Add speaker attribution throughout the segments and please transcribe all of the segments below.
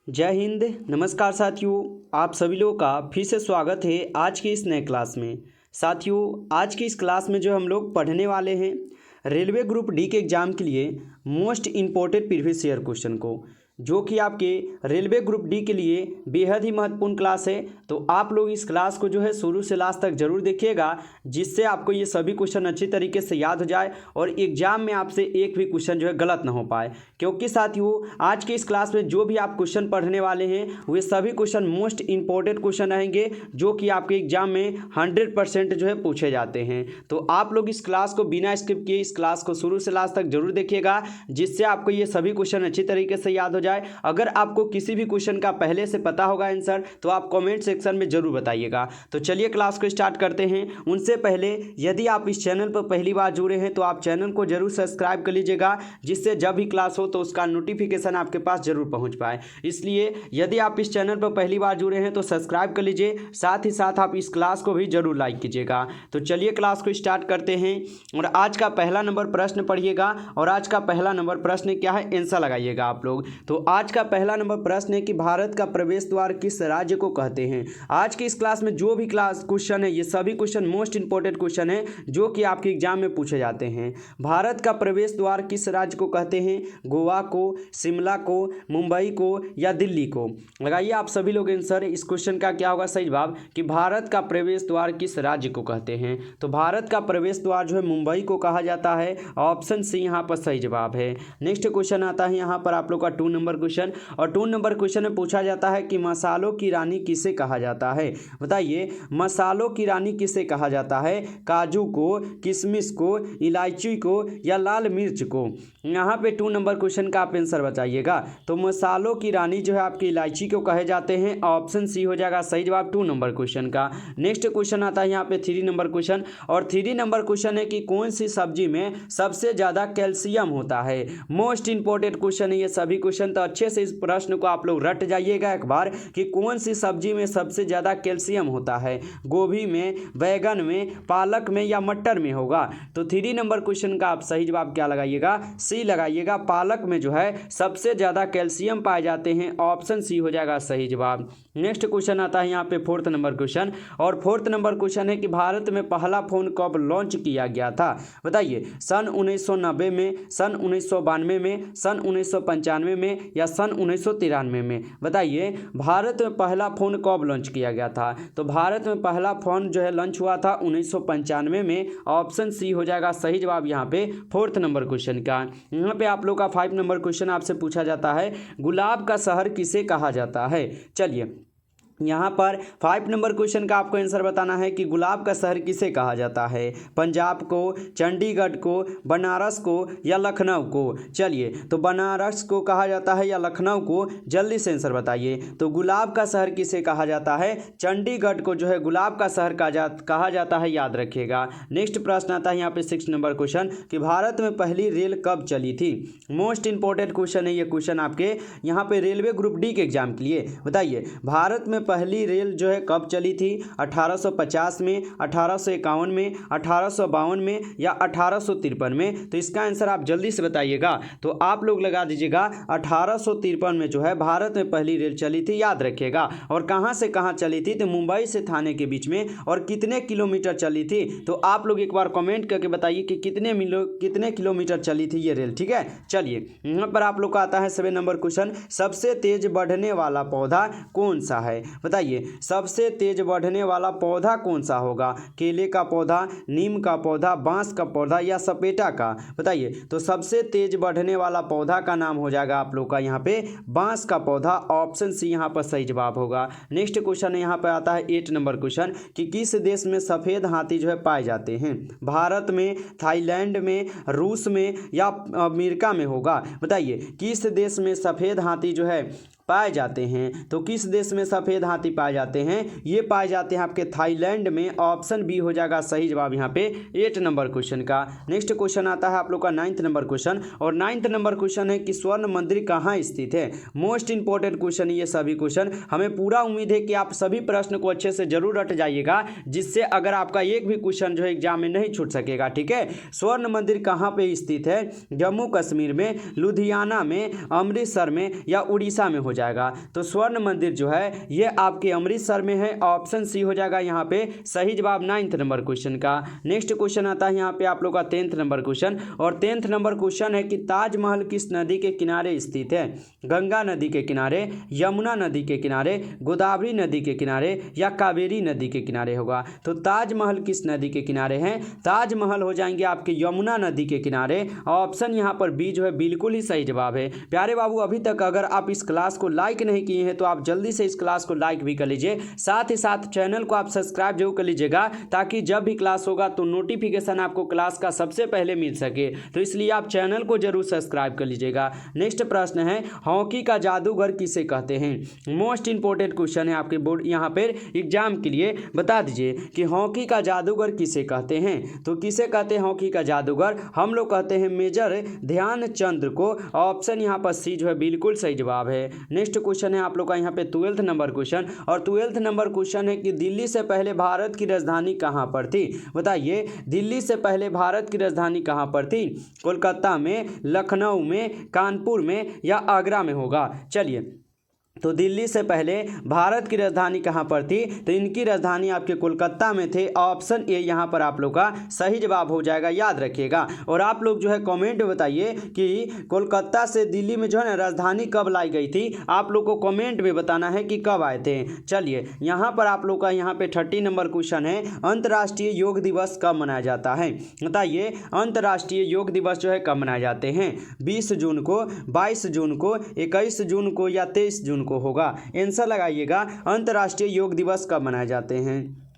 Speaker 1: जय हिंद। नमस्कार साथियों, आप सभी लोगों का फिर से स्वागत है आज के इस नए क्लास में। साथियों, आज की इस क्लास में जो हम लोग पढ़ने वाले हैं रेलवे ग्रुप डी के एग्ज़ाम के लिए most important previous year question को, जो कि आपके रेलवे ग्रुप डी के लिए बेहद ही महत्वपूर्ण क्लास है। तो आप लोग इस क्लास को जो है शुरू से लास्ट तक जरूर देखिएगा, जिससे आपको ये सभी क्वेश्चन अच्छी तरीके से याद हो जाए और एग्जाम में आपसे एक भी क्वेश्चन जो है गलत ना हो पाए। क्योंकि साथियों, आज के इस क्लास में जो भी आप क्वेश्चन पढ़ने वाले हैं वे सभी क्वेश्चन मोस्ट इंपॉर्टेंट क्वेश्चन रहेंगे, जो कि आपके एग्जाम में 100% जो है पूछे जाते हैं। तो आप लोग इस क्लास को बिना स्किप किए इस क्लास को शुरू से लास्ट तक जरूर देखिएगा, जिससे आपको ये सभी क्वेश्चन अच्छी तरीके से याद हो जाए। अगर आपको किसी भी क्वेश्चन का पहले से पता होगा आंसर, तो आप कमेंट सेक्शन में जरूर बताइएगा। तो चलिए क्लास को स्टार्ट करते हैं। उनसे पहले यदि आप इस चैनल पर पहली बार जुड़े हैं तो आप चैनल को जरूर सब्सक्राइब कर लीजिएगा, जिससे जब भी क्लास हो तो उसका नोटिफिकेशन आपके पास जरूर पहुंच पाए। इसलिए यदि आप इस चैनल पर पहली बार जुड़े हैं तो सब्सक्राइब कर लीजिए, साथ ही साथ आप इस क्लास को भी जरूर लाइक कीजिएगा। तो चलिए क्लास को स्टार्ट करते हैं और आज का पहला नंबर प्रश्न पढ़िएगा। और आज का पहला नंबर प्रश्न क्या है, आंसर लगाइएगा आप लोग। तो आज का पहला नंबर प्रश्न है कि भारत का प्रवेश द्वार किस राज्य को कहते हैं। आज की इस क्लास में जो भी क्लास क्वेश्चन है ये सभी क्वेश्चन मोस्ट इंपोर्टेंट क्वेश्चन है, जो कि आपके एग्जाम में पूछे जाते हैं। भारत का प्रवेश द्वार किस राज्य को कहते हैं, गोवा को, शिमला को, मुंबई को या दिल्ली को। लगाइए आप सभी लोग आंसर। इस क्वेश्चन का क्या होगा सही जवाब कि भारत का प्रवेश द्वार किस राज्य को कहते हैं। तो भारत का प्रवेश द्वार जो है मुंबई को कहा जाता है। ऑप्शन सी यहाँ पर सही जवाब है। नेक्स्ट क्वेश्चन आता है यहाँ पर आप लोग का 2 नंबर क्वेश्चन, और 2 नंबर क्वेश्चन में पूछा जाता है कि मसालों की रानी किसे कहा जाता है। बताइए, मसालों की रानी किसे कहा जाता है, काजू को, किशमिश को, इलायची को या लाल मिर्च को। यहाँ पे 2 नंबर क्वेश्चन का आप आंसर बताइएगा। तो मसालों की रानी जो है आपकी इलायची को कहे जाते हैं। ऑप्शन सी हो जाएगा सही जवाब 2 नंबर क्वेश्चन का। नेक्स्ट क्वेश्चन आता है यहाँ पे 3 नंबर क्वेश्चन, और 3 नंबर क्वेश्चन है कि कौन सी सब्जी में सबसे ज्यादा कैल्शियम होता है। मोस्ट इंपोर्टेंट क्वेश्चन है ये सभी क्वेश्चन, तो अच्छे से इस प्रश्न को आप लोग रट जाइएगा एक बार कि कौन सी सब्जी में सबसे ज्यादा कैल्शियम होता है, गोभी में, बैगन में, पालक में या मटर में होगा। तो 3 नंबर क्वेश्चन का आप सही जवाब क्या लगाइएगा, सी लगाइएगा। पालक में जो है सबसे ज्यादा कैल्शियम पाए जाते हैं। ऑप्शन सी हो जाएगा सही जवाब। नेक्स्ट क्वेश्चन आता है यहाँ पे 4th नंबर क्वेश्चन, और 4th नंबर क्वेश्चन है कि भारत में पहला फोन कब लॉन्च किया गया था। बताइए, सन 1990 में, सन 1992 में, सन 1995 में या सन 1993 में। बताइए, भारत में पहला फोन कब लॉन्च किया गया था। तो भारत में पहला फोन जो है लॉन्च हुआ था 1995 में। ऑप्शन सी हो जाएगा सही जवाब यहाँ पे 4th नंबर क्वेश्चन का। यहाँ पे आप लोग का 5 नंबर क्वेश्चन आपसे पूछा जाता है, गुलाब का शहर किसे कहा जाता है। चलिए, यहाँ पर 5 नंबर क्वेश्चन का आपको आंसर बताना है कि गुलाब का शहर किसे कहा जाता है, पंजाब को, चंडीगढ़ को, बनारस को या लखनऊ को। चलिए, तो बनारस को कहा जाता है या लखनऊ को, जल्दी से आंसर बताइए। तो गुलाब का शहर किसे कहा जाता है, चंडीगढ़ को जो है गुलाब का शहर कहा जाता है, याद रखिएगा। नेक्स्ट प्रश्न आता है यहाँ पे 6 नंबर क्वेश्चन कि भारत में पहली रेल कब चली थी। मोस्ट इंपोर्टेंट क्वेश्चन है ये क्वेश्चन आपके यहाँ पे रेलवे ग्रुप डी के एग्जाम के लिए। बताइए, भारत में पहली रेल जो है कब चली थी, 1850 में, 1851 में, 1852 में या 1853 में। तो इसका आंसर आप जल्दी से बताइएगा। तो आप लोग लगा दीजिएगा 1853 में जो है भारत में पहली रेल चली थी, याद रखिएगा। और कहां से कहां चली थी, तो मुंबई से थाने के बीच में। और कितने किलोमीटर चली थी, तो आप लोग एक बार कमेंट करके बताइए कि कितने किलोमीटर चली थी ये रेल। ठीक है, चलिए यहाँ पर आप लोग का आता है 7 नंबर क्वेश्चन, सबसे तेज बढ़ने वाला पौधा कौन सा है। बताइए, सबसे तेज बढ़ने वाला पौधा कौन सा होगा, केले का पौधा, नीम का पौधा, बांस का पौधा या सपेटा का। बताइए, तो सबसे तेज बढ़ने वाला पौधा का नाम हो जाएगा आप लोग का यहाँ पे बांस का पौधा। ऑप्शन सी यहाँ पर सही जवाब होगा। नेक्स्ट क्वेश्चन यहाँ पे आता है 8 नंबर क्वेश्चन कि किस देश में सफेद हाथी जो है पाए जाते हैं, भारत में, थाईलैंड में, रूस में या अमेरिका में होगा। बताइए, किस देश में सफेद हाथी जो है पाए जाते हैं। तो किस देश में सफेद हाथी पाए जाते हैं, ये पाए जाते हैं आपके थाईलैंड में। ऑप्शन बी हो जाएगा सही जवाब यहाँ पे 8 नंबर क्वेश्चन का। नेक्स्ट क्वेश्चन आता है आप लोग का 9th नंबर क्वेश्चन, और 9th नंबर क्वेश्चन है कि स्वर्ण मंदिर कहाँ स्थित है। मोस्ट इंपोर्टेंट क्वेश्चन ये सभी क्वेश्चन। हमें पूरा उम्मीद है कि आप सभी प्रश्न को अच्छे से जरूर रट जाइएगा, जिससे अगर आपका एक भी क्वेश्चन जो है एग्जाम में नहीं छूट सकेगा। ठीक है, स्वर्ण मंदिर कहाँ पे स्थित है, जम्मू कश्मीर में, लुधियाना में, अमृतसर में या उड़ीसा में हो जाएगा। तो स्वर्ण मंदिर जो है ये आपके अमृतसर में है, ऑप्शन सी हो जाएगा यहाँ पे सही जवाब 9th नंबर क्वेश्चन का। नेक्स्ट क्वेश्चन आता है यहाँ पे आप लोग का 10th नंबर क्वेश्चन, और 10th नंबर क्वेश्चन है कि ताजमहल किस नदी के किनारे स्थित है? गंगा नदी के किनारे, यमुना नदी के किनारे, गोदावरी नदी के किनारे या कावेरी नदी के किनारे होगा। तो ताजमहल किस नदी के किनारे हैं? ताजमहल हो जाएंगे आपके यमुना नदी के किनारे। ऑप्शन यहाँ पर बी जो है बिल्कुल ही सही जवाब है। प्यारे बाबू, अभी तक अगर आप इस क्लास को लाइक नहीं किए हैं तो आप जल्दी से इस क्लास को लाइक भी कर लीजिए, साथ ही साथ चैनल को आप सब्सक्राइब जरूर कर लीजिएगा, ताकि जब भी क्लास होगा तो नोटिफिकेशन आपको क्लास का सबसे पहले मिल सके। तो इसलिए आप चैनल को जरूर सब्सक्राइब कर लीजिएगा। नेक्स्ट प्रश्न है, हॉकी का जादूगर किसे कहते हैं? मोस्ट इंपॉर्टेंट क्वेश्चन है आपके बोर्ड यहाँ पर एग्जाम के लिए। बता दीजिए कि हॉकी का जादूगर किसे कहते हैं? तो किसे कहते हैं हॉकी का जादूगर? हम लोग कहते हैं मेजर ध्यानचंद को। ऑप्शन यहाँ पर सी जो है बिल्कुल सही जवाब है। नेक्स्ट क्वेश्चन है आप लोग का यहाँ पे 12th नंबर क्वेश्चन, और 12th नंबर क्वेश्चन है कि दिल्ली से पहले भारत की राजधानी कहाँ पर थी? बताइए, दिल्ली से पहले भारत की राजधानी कहाँ पर थी? कोलकाता में, लखनऊ में, कानपुर में या आगरा में होगा? चलिए, तो दिल्ली से पहले भारत की राजधानी कहाँ पर थी? तो इनकी राजधानी आपके कोलकाता में थे। ऑप्शन ए यहाँ पर आप लोग का सही जवाब हो जाएगा, याद रखिएगा। और आप लोग जो है कमेंट में बताइए कि कोलकाता से दिल्ली में जो है ना राजधानी कब लाई गई थी। आप लोग को कमेंट में बताना है कि कब आए थे। चलिए, यहाँ पर आप लोग का यहाँ पे 30 नंबर क्वेश्चन है, अंतर्राष्ट्रीय योग दिवस कब मनाया जाता है? बताइए, अंतर्राष्ट्रीय योग दिवस जो है कब मनाए जाते हैं? 20 जून को, 22 जून को, 21 जून को या 23 जून को होगा? आंसर लगाइएगा, अंतर्राष्ट्रीय योग दिवस कब मनाए जाते हैं?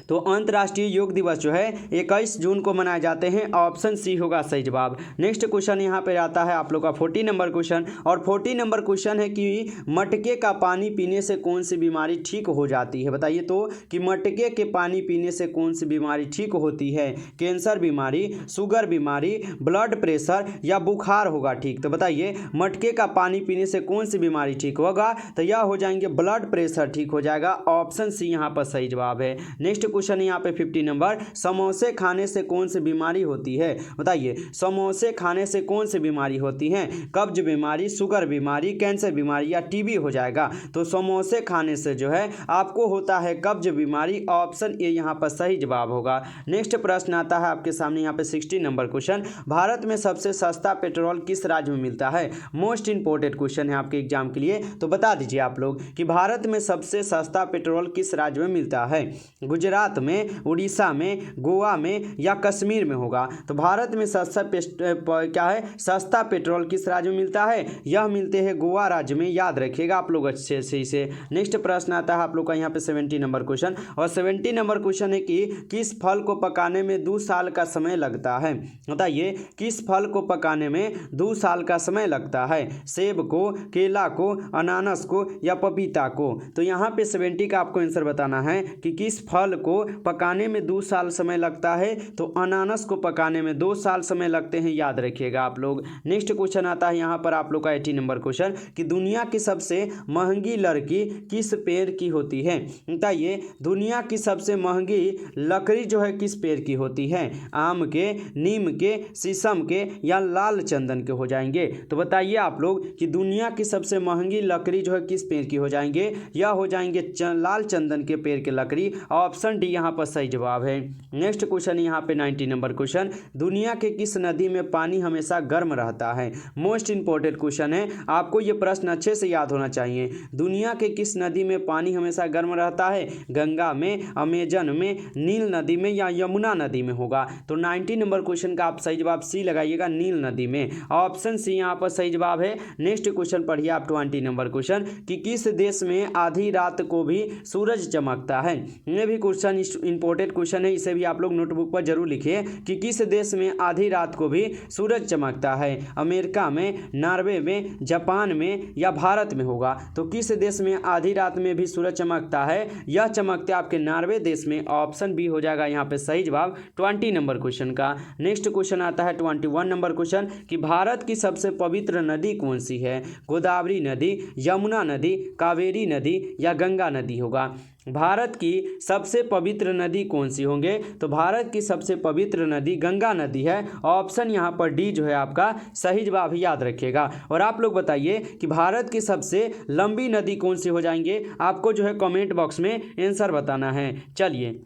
Speaker 1: तो अंतर्राष्ट्रीय योग दिवस जो है 21 जून को मनाए जाते हैं। ऑप्शन सी होगा सही जवाब। नेक्स्ट क्वेश्चन यहाँ पे आता है आप लोग का 40 नंबर क्वेश्चन, और 40 नंबर क्वेश्चन है कि मटके का पानी पीने से कौन सी बीमारी ठीक हो जाती है? बताइए तो कि मटके के पानी पीने से कौन सी बीमारी ठीक होती है? कैंसर बीमारी, शुगर बीमारी, ब्लड प्रेशर या बुखार होगा ठीक? तो बताइए, मटके का पानी पीने से कौन सी बीमारी ठीक होगा? तो यह हो जाएंगे ब्लड प्रेशर ठीक हो जाएगा। ऑप्शन सी यहाँ पर सही जवाब है। नेक्स्ट क्वेश्चन यहाँ पे 50 नंबर, समोसे खाने से कौन सी बीमारी होती है? बताइए, समोसे खाने से कौन सी बीमारी होती है? कब्ज बीमारी, शुगर बीमारी, कैंसर बीमारी या टीबी हो जाएगा? तो समोसे खाने से जो है आपको होता है कब्ज बीमारी। ऑप्शन ए यहाँ पर सही जवाब होगा। नेक्स्ट प्रश्न आता है आपके सामने यहाँ पे 60 नंबर क्वेश्चन, भारत में सबसे सस्ता पेट्रोल किस राज्य में मिलता है? मोस्ट इंपोर्टेंट क्वेश्चन है आपके एग्जाम के लिए। तो बता दीजिए आप लोग कि भारत में सबसे सस्ता पेट्रोल किस राज्य में मिलता है? गुजरात में, उड़ीसा में, गोवा में या कश्मीर में होगा? तो भारत में सस्ता पेट्रोल किस राज्य में मिलता है? यह मिलते हैं गोवा राज्य में, याद रखिएगा आप लोग अच्छे से इसे। नेक्स्ट प्रश्न आता है आप लोग का यहाँ पे 70 नंबर क्वेश्चन, और 70 नंबर क्वेश्चन है कि किस फल को पकाने में 2 साल का समय लगता है? बताइए, किस फल को पकाने में 2 साल का समय लगता है? सेब को, केला को, अनानास को या पपीता को? तो यहाँ पे 70 का आपको आंसर बताना है कि किस फल को पकाने में 2 साल समय लगता है। तो अनानास को पकाने में 2 साल समय लगते हैं, याद रखिएगा आप लोग। नेक्स्ट क्वेश्चन आता है यहाँ पर आप लोग का 80 नंबर क्वेश्चन कि दुनिया की सबसे महंगी लकड़ी किस पेड़ की होती है? बताइए, दुनिया की सबसे महंगी लकड़ी जो है किस पेड़ की होती है? आम के, नीम के, शीशम के या लाल चंदन के हो जाएंगे? तो बताइए आप लोग कि दुनिया की सबसे महंगी लकड़ी जो है किस पेड़ की हो जाएंगे? यह हो जाएंगे लाल चंदन के पेड़ की लकड़ी। ऑप्शन डी यहाँ पर सही जवाब है। नेक्स्ट क्वेश्चन यहाँ पे 90 नंबर क्वेश्चन, दुनिया के किस नदी में पानी हमेशा गर्म रहता है? मोस्ट इंपॉर्टेंट क्वेश्चन है, आपको ये प्रश्न अच्छे से याद होना चाहिए। दुनिया के किस नदी में पानी हमेशा गर्म रहता है? गंगा में, अमेजन में, नील नदी में या यमुना नदी में होगा? तो 90 नंबर क्वेश्चन का आप सही जवाब सी लगाइएगा, नील नदी में। ऑप्शन सी यहाँ पर सही जवाब है। नेक्स्ट क्वेश्चन पढ़िए आप 20 नंबर क्वेश्चन कि किस देश में आधी रात को भी सूरज चमकता है? ये भी क्वेश्चन इंपॉर्टेंट क्वेश्चन है, इसे भी आप लोग नोटबुक पर जरूर लिखिए कि किस देश में आधी रात को भी सूरज चमकता है? अमेरिका में, नॉर्वे में, जापान में या भारत में होगा? तो किस देश में आधी रात में भी सूरज चमकता है? यह चमकते आपके नॉर्वे देश में। ऑप्शन बी हो जाएगा यहाँ पे सही जवाब 20 नंबर क्वेश्चन का। नेक्स्ट क्वेश्चन आता है 21 नंबर क्वेश्चन कि भारत की सबसे पवित्र नदी कौन सी है? गोदावरी नदी, यमुना नदी, कावेरी नदी या गंगा नदी होगा? भारत की सबसे पवित्र नदी कौन सी होंगे? तो भारत की सबसे पवित्र नदी गंगा नदी है। ऑप्शन यहाँ पर डी जो है आपका सही जवाब याद रखिएगा। और आप लोग बताइए कि भारत की सबसे लंबी नदी कौन सी हो जाएंगे? आपको जो है कमेंट बॉक्स में आंसर बताना है। चलिए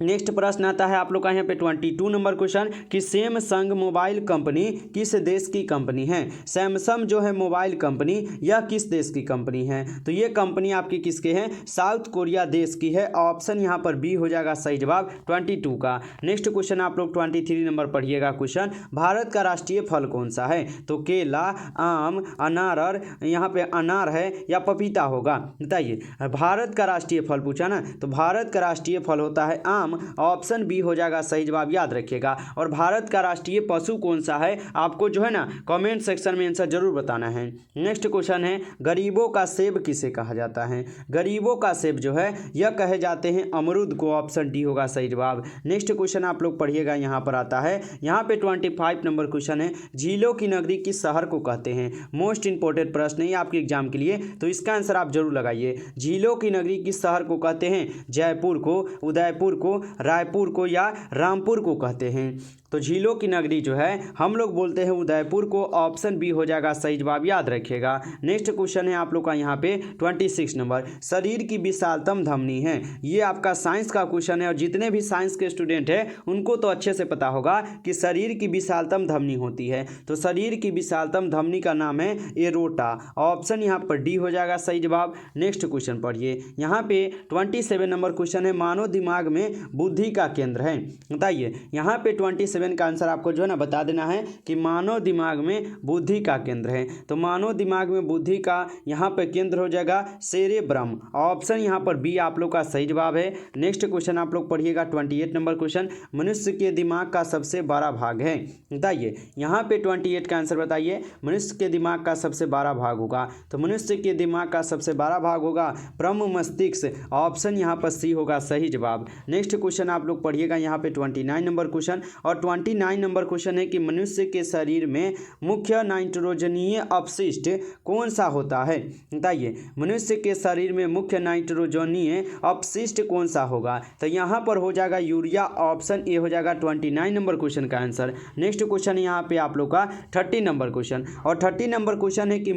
Speaker 1: नेक्स्ट प्रश्न आता है आप लोग का यहाँ पे 22 नंबर क्वेश्चन कि सैमसंग मोबाइल कंपनी किस देश की कंपनी है? सैमसंग जो है मोबाइल कंपनी यह किस देश की कंपनी है? तो ये कंपनी आपकी किसके हैं? साउथ कोरिया देश की है। ऑप्शन यहाँ पर बी हो जाएगा सही जवाब 22 का। नेक्स्ट क्वेश्चन आप लोग 23 नंबर पढ़िएगा क्वेश्चन, भारत का राष्ट्रीय फल कौन सा है? तो केला, आम, अनार, यहाँ पे अनार है या पपीता होगा? बताइए। भारत का राष्ट्रीय फल पूछा ना, तो भारत का राष्ट्रीय फल होता है आम। ऑप्शन बी हो जाएगा सही जवाब याद रखिएगा। और भारत का राष्ट्रीय पशु कौन सा है? आपको जो है ना कमेंट सेक्शन में आंसर जरूर बताना है। नेक्स्ट क्वेश्चन है गरीबों का सेब किसे कहा जाता है? गरीबों का सेब जो है यह कहे जाते हैं अमरूद को। ऑप्शन डी होगा सही जवाब। नेक्स्ट क्वेश्चन आप लोग पढ़िएगा, यहाँ पर आता है, यहाँ पे 25 नंबर क्वेश्चन है, झीलों की नगरी किस शहर को कहते हैं? मोस्ट इंपोर्टेंट प्रश्न है आपके एग्जाम के लिए, तो इसका आंसर आप जरूर लगाइए। झीलों की नगरी किस शहर को कहते हैं? जयपुर को, उदयपुर को, रायपुर को या रामपुर को कहते हैं? तो झीलों की नगरी जो है हम लोग बोलते हैं उदयपुर को। ऑप्शन बी हो जाएगा सही जवाब याद रखिएगा। नेक्स्ट क्वेश्चन है आप लोग का यहाँ पे 26 नंबर, शरीर की विशालतम धमनी है। ये आपका साइंस का क्वेश्चन है और जितने भी साइंस के स्टूडेंट हैं उनको तो अच्छे से पता होगा कि शरीर की विशालतम धमनी होती है। तो शरीर की विशालतम धमनी का नाम है एरोटा। ऑप्शन यहाँ पर डी हो जाएगा सही जवाब। नेक्स्ट क्वेश्चन पढ़िए, यहाँ पे 27 नंबर क्वेश्चन है, मानव दिमाग में बुद्धि का केंद्र है। बताइए। यहाँ पे 27 का आंसर आपको जो है ना बता देना है कि मानव दिमाग में बुद्धि का केंद्र है। तो मानव दिमाग में बुद्धि का यहाँ पे केंद्र हो जाएगा सेरेब्रम। ऑप्शन यहाँ पर बी आप लोग का सही जवाब है। नेक्स्ट क्वेश्चन आप लोग पढ़िएगा 28 नंबर क्वेश्चन, मनुष्य के दिमाग का सबसे बड़ा भाग है। बताइए। यहाँ पे 28 का आंसर बताइए, मनुष्य के दिमाग का सबसे बड़ा भाग होगा। तो मनुष्य के दिमाग का सबसे बड़ा भाग होगा ब्रह्म मस्तिष्क। ऑप्शन यहाँ पर सी होगा सही जवाब। नेक्स्ट क्वेश्चन आप लोग पढ़िएगा यहाँ पे 29 नंबर क्वेश्चन, और 29 नंबर क्वेश्चन है कि मनुष्य के शरीर में मुख्य नाइट्रोजनीय अपशिष्ट कौन सा होता है? बताइए। मनुष्य के शरीर में मुख्य नाइट्रोजनीय अपशिष्ट कौन सा होगा? तो यहाँ पर हो जाएगा यूरिया। ऑप्शन ए हो जाएगा 29 नंबर क्वेश्चन का आंसर। नेक्स्ट क्वेश्चन यहाँ पे आप लोग का 30 नंबर क्वेश्चन, और 30 नंबर क्वेश्चन है कि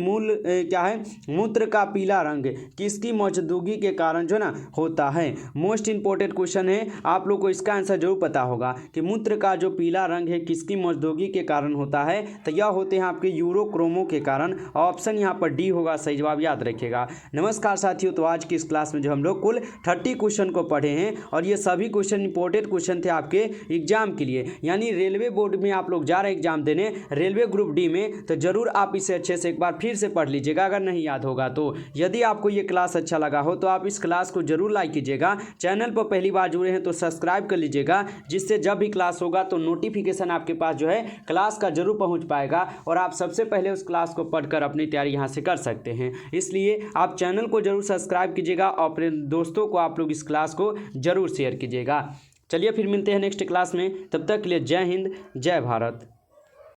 Speaker 1: क्या है, मूत्र का पीला रंग किसकी मौजूदगी के कारण जो ना होता है? मोस्ट इंपोर्टेंट क्वेश्चन है, आप लोग को इसका आंसर जरूर पता होगा कि मूत्र का जो पीला रंग है किसकी मौजूदगी के कारण होता है? तो यह होते हैं आपके यूरोक्रोमो के कारण। ऑप्शन यहाँ पर डी होगा सही जवाब याद रखिएगा। नमस्कार साथियों, तो आज की इस क्लास में जो हम लोग कुल 30 क्वेश्चन को पढ़े हैं और ये सभी क्वेश्चन इंपॉर्टेंट क्वेश्चन थे आपके एग्जाम के लिए, यानी रेलवे बोर्ड में आप लोग जा रहे हैं एग्जाम देने रेलवे ग्रुप डी में, तो जरूर आप इसे अच्छे से एक बार फिर से पढ़ लीजिएगा अगर नहीं याद होगा तो। यदि आपको ये क्लास अच्छा लगा हो तो आप इस क्लास को जरूर लाइक कीजिएगा। चैनल पर पहली बार जुड़े हैं तो सब्सक्राइब कर लीजिएगा, जिससे जब भी क्लास होगा तो नोटिफिकेशन आपके पास जो है क्लास का जरूर पहुंच पाएगा और आप सबसे पहले उस क्लास को पढ़कर अपनी तैयारी यहां से कर सकते हैं। इसलिए आप चैनल को जरूर सब्सक्राइब कीजिएगा और अपने दोस्तों को आप लोग इस क्लास को जरूर शेयर कीजिएगा। चलिए फिर मिलते हैं नेक्स्ट क्लास में, तब तक के लिए जय हिंद, जय भारत।